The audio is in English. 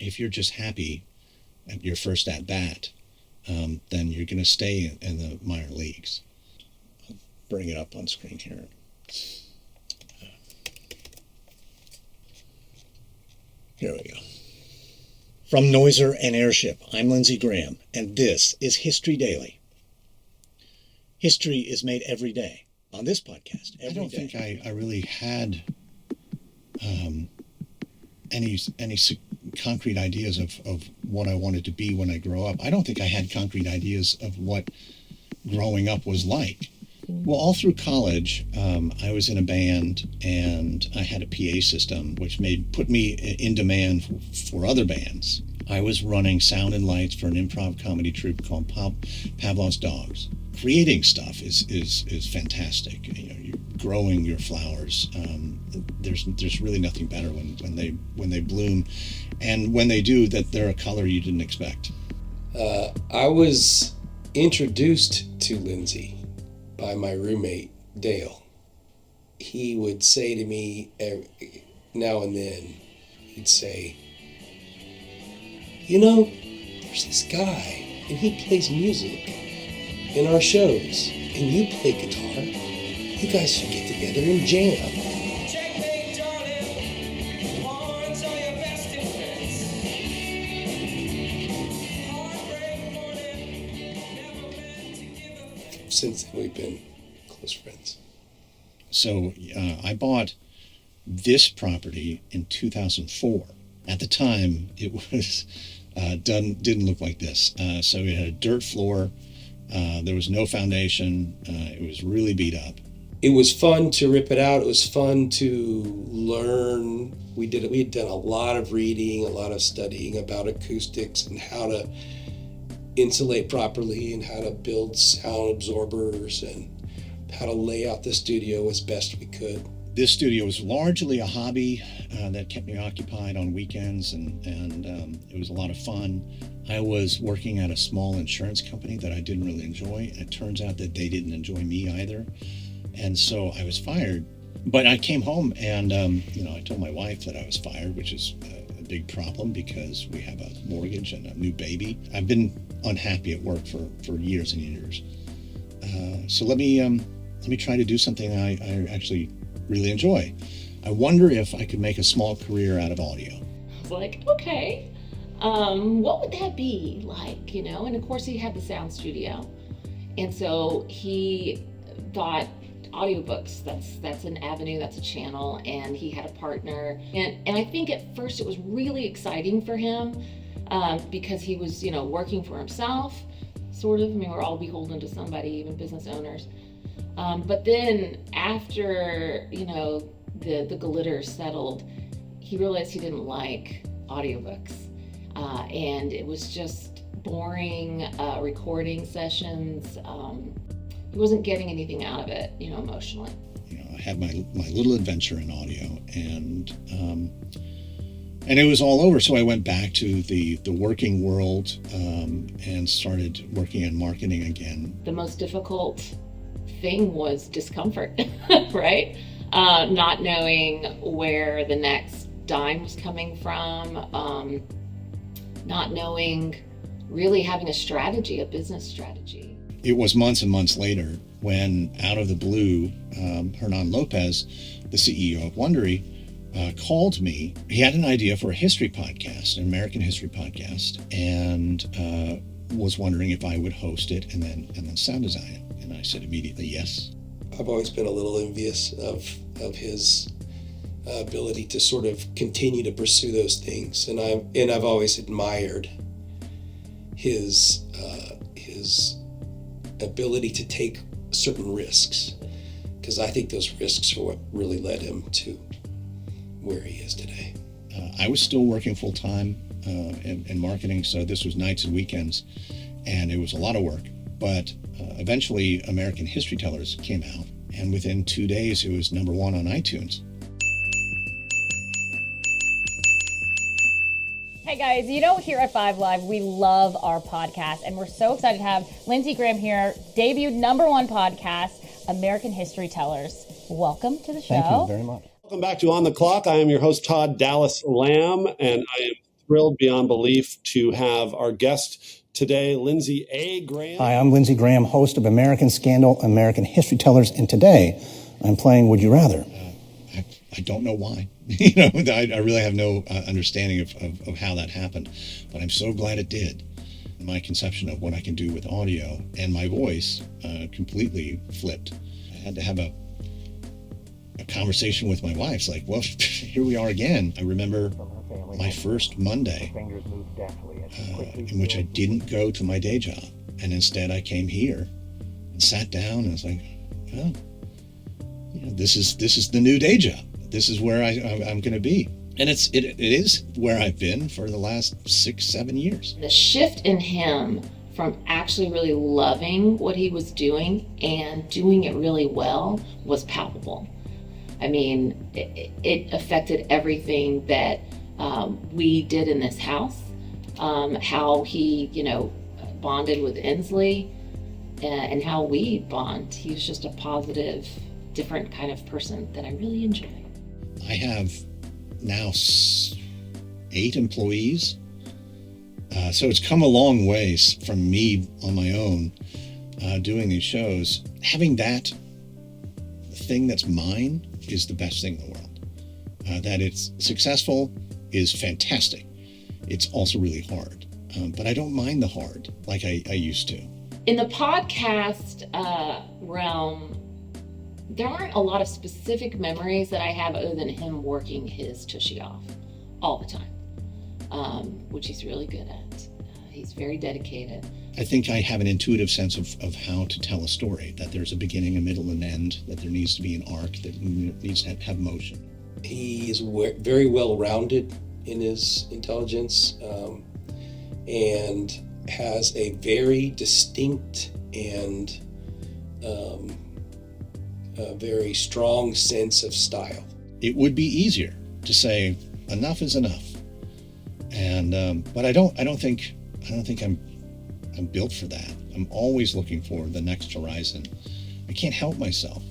if you're just happy at your first at bat, then you're going to stay in the minor leagues. I'll bring it up on screen here. Here we go. From Noiser and Airship, I'm Lindsay Graham, and this is History Daily. History is made every day on this podcast. I don't think I really had any concrete ideas of what I wanted to be when I grow up. I don't think I had concrete ideas of what growing up was like. Well, all through college, I was in a band, and I had a PA system, which put me in demand for other bands. I was running sound and lights for an improv comedy troupe called Pavlov's Dogs. Creating stuff is fantastic. You're growing your flowers. There's really nothing better when they bloom, and when they do, that they're a color you didn't expect. I was introduced to Lindsay by my roommate, Dale. He would say to me now and then, he'd say, there's this guy, and he plays music in our shows, and you play guitar. You guys should get together and jam. Since then, we've been close friends. So I bought this property in 2004. At the time, it was didn't look like this. So it had a dirt floor. There was no foundation. It was really beat up. It was fun to rip it out. It was fun to learn. We had done a lot of reading, a lot of studying about acoustics and how to insulate properly and how to build sound absorbers and how to lay out the studio as best we could. This studio was largely a hobby that kept me occupied on weekends, and it was a lot of fun. I was working at a small insurance company that I didn't really enjoy, and it turns out that they didn't enjoy me either. And so I was fired. But I came home and, I told my wife that I was fired, which is a big problem because we have a mortgage and a new baby. I've been unhappy at work for years and years. So let me try to do something I actually really enjoy. I wonder if I could make a small career out of audio. I was like, okay, what would that be like, And of course he had the sound studio. And so he thought audiobooks, that's an avenue, that's a channel, and he had a partner. And I think at first it was really exciting for him because he was, working for himself, sort of. I mean, we're all beholden to somebody, even business owners. But then after, the glitter settled, he realized he didn't like audiobooks. And it was just boring recording sessions. He wasn't getting anything out of it, emotionally. I had my little adventure in audio, and it was all over. So I went back to the working world and started working in marketing again. The most difficult thing was discomfort, right? Not knowing where the next dime was coming from, not knowing, really having a strategy, a business strategy. It was months and months later when, out of the blue, Hernan Lopez, the CEO of Wondery, called me. He had an idea for a history podcast, an American history podcast, and was wondering if I would host it and then sound design it. And I said immediately yes. I've always been a little envious of his ability to sort of continue to pursue those things, and I've always admired his ability to take certain risks, because I think those risks are what really led him to where he is today. I was still working full time in marketing, so this was nights and weekends, and it was a lot of work. But eventually, American History Tellers came out, and within 2 days, it was number one on iTunes. Hey guys, here at 5 Live, we love our podcast, and we're so excited to have Lindsay Graham here, debuted #1 podcast, American History Tellers. Welcome to the show. Thank you very much. Welcome back to On the Clock. I am your host, Todd Dallas Lamb, and I am thrilled beyond belief to have our guest today, Lindsay A. Graham. Hi, I'm Lindsay Graham, host of American Scandal, American History Tellers, and today I'm playing Would You Rather. I don't know why. I really have no understanding of how that happened, but I'm so glad it did. My conception of what I can do with audio and my voice completely flipped. I had to have a conversation with my wife. It's like, well, here we are again. I remember my first Monday in which I didn't go to my day job, and instead I came here and sat down and I was like, well, this is the new day job. This is where I'm going to be. And it is where I've been for the last 6-7 years. The shift in him from actually really loving what he was doing and doing it really well was palpable. I mean, it affected everything that we did in this house, how he, bonded with Inslee, and how we bond. He was just a positive, different kind of person that I really enjoy. I have now 8 employees. So it's come a long ways from me on my own doing these shows. Having that thing that's mine is the best thing in the world. That it's successful is fantastic. It's also really hard. But I don't mind the hard like I used to. In the podcast realm, there aren't a lot of specific memories that I have other than him working his tushy off all the time, which he's really good at. He's very dedicated. I think I have an intuitive sense of how to tell a story, that there's a beginning, a middle, and end, that there needs to be an arc, that needs to have motion. He is very well-rounded in his intelligence and has a very distinct and a very strong sense of style. It would be easier to say enough is enough, and but I don't think I'm built for that. I'm always looking for the next horizon. I can't help myself.